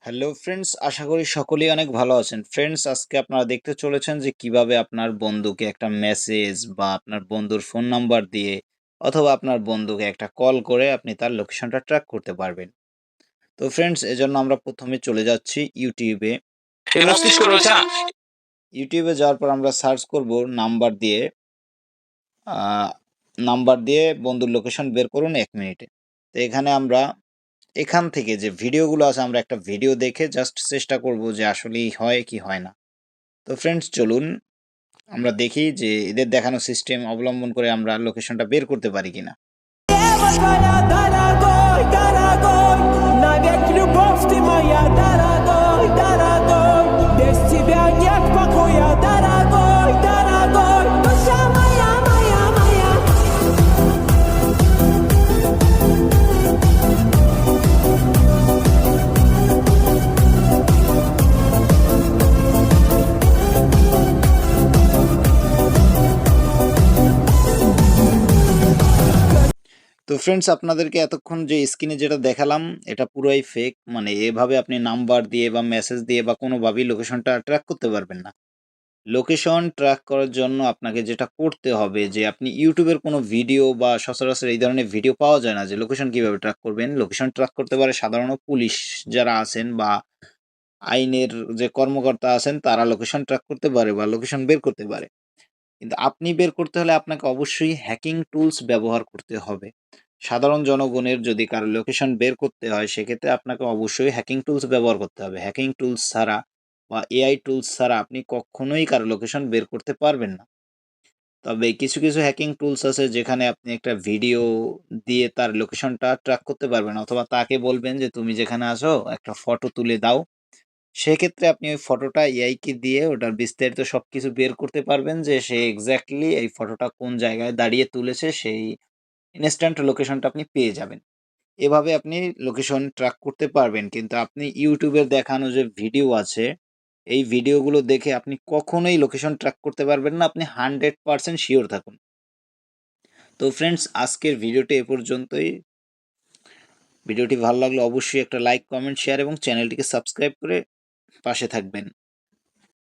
Hello friends, আশা করি সকলেই অনেক ভালো আছেন। ফ্রেন্ডস, আজকে আপনারা দেখতে চলেছেন যে কিভাবে আপনার বন্ধুকে একটা মেসেজ বা আপনার বন্ধুর ফোন নাম্বার দিয়ে অথবা আপনার বন্ধুকে একটা কল করে আপনি তার লোকেশনটা ট্র্যাক করতে পারবেন। তো ফ্রেন্ডস, এজন্য আমরা প্রথমে চলে যাচ্ছি ইউটিউবে। এর মস্তিষ্ক রয়েছে না। ইউটিউবে যাওয়ার পর আমরা সার্চ করব নাম্বার দিয়ে নাম্বার দিয়ে বন্ধুর লোকেশন বের করুন 1 মিনিটে। তো এখান থেকে যে ভিডিওগুলো আছে আমরা একটা ভিডিও দেখে জাস্ট চেষ্টা করব যে আসলেই হয় কি হয় না। তো ফ্রেন্ডস, চলুন আমরা দেখি যে এদের দেখানো সিস্টেম অবলম্বন করে আমরা লোকেশনটা বের করতে পারি কিনা। Моя дорогой, дорогой, навек любовь ты моя, дорогой, дорогой, без тебя нет покоя, дорогой, дорогой, душа моя, моя, моя. তো ফ্রেন্ডস, আপনাদেরকে এতক্ষণ যে স্ক্রিনে যেটা দেখালাম এটা পুরোই ফেক। মানে এভাবে আপনি নাম্বার দিয়ে বা মেসেজ দিয়ে বা কোনোভাবেই লোকেশনটা ট্র্যাক করতে পারবেন না। লোকেশন ট্র্যাক করার জন্য আপনাকে যেটা করতে হবে যে আপনি ইউটিউবের কোনো ভিডিও বা সচরাচর এই ধরনের ভিডিও পাওয়া যায় না যে লোকেশন কিভাবে ট্র্যাক করবেন। লোকেশন ট্র্যাক করতে পারে সাধারণত পুলিশ যারা আছেন বা আইনের যে কর্মকর্তা আছেন তারা লোকেশন ট্র্যাক করতে পারে বা লোকেশন বের করতে পারে। কিন্তু আপনি বের করতে হলে আপনাকে অবশ্যই হ্যাকিং টুলস ব্যবহার করতে হবে। সাধারণ জনগণের যদি কারো লোকেশন বের করতে হয় সেক্ষেত্রে আপনাকে অবশ্যই হ্যাকিং টুলস ব্যবহার করতে হবে। হ্যাকিং টুলস ছাড়া বা এআই টুলস ছাড়া আপনি কখনোই কারো লোকেশন বের করতে পারবেন না। তবে কিছু হ্যাকিং টুলস আছে যেখানে আপনি একটা ভিডিও দিয়ে তার লোকেশনটা ট্র্যাক করতে পারবেন অথবা তাকে বলবেন যে তুমি যেখানে আছো একটা ফটো তুলে দাও। সেক্ষেত্রে আপনি ওই ফটোটা এআই কে দিয়ে ওটার বিস্তারিত সবকিছু বের করতে পারবেন যে সে এক্সাক্টলি এই ফটোটা কোন জায়গায় দাঁড়িয়ে তুলেছে, সেই ইনস্ট্যান্ট লোকেশনটা আপনি পেয়ে যাবেন। এভাবে আপনি লোকেশন ট্র্যাক করতে পারবেন। কিন্তু আপনি ইউটিউবের দেখানো যে ভিডিও আছে, এই ভিডিওগুলো দেখে আপনি কখনোই লোকেশন ট্র্যাক করতে পারবেন না। আপনি 100% সিওর থাকুন। তো ফ্রেন্ডস, আজকের ভিডিওটি এ পর্যন্তই। ভিডিওটি ভালো লাগলে অবশ্যই একটা লাইক, কমেন্ট, শেয়ার এবং চ্যানেলটিকে সাবস্ক্রাইব করে পাশে থাকবেন।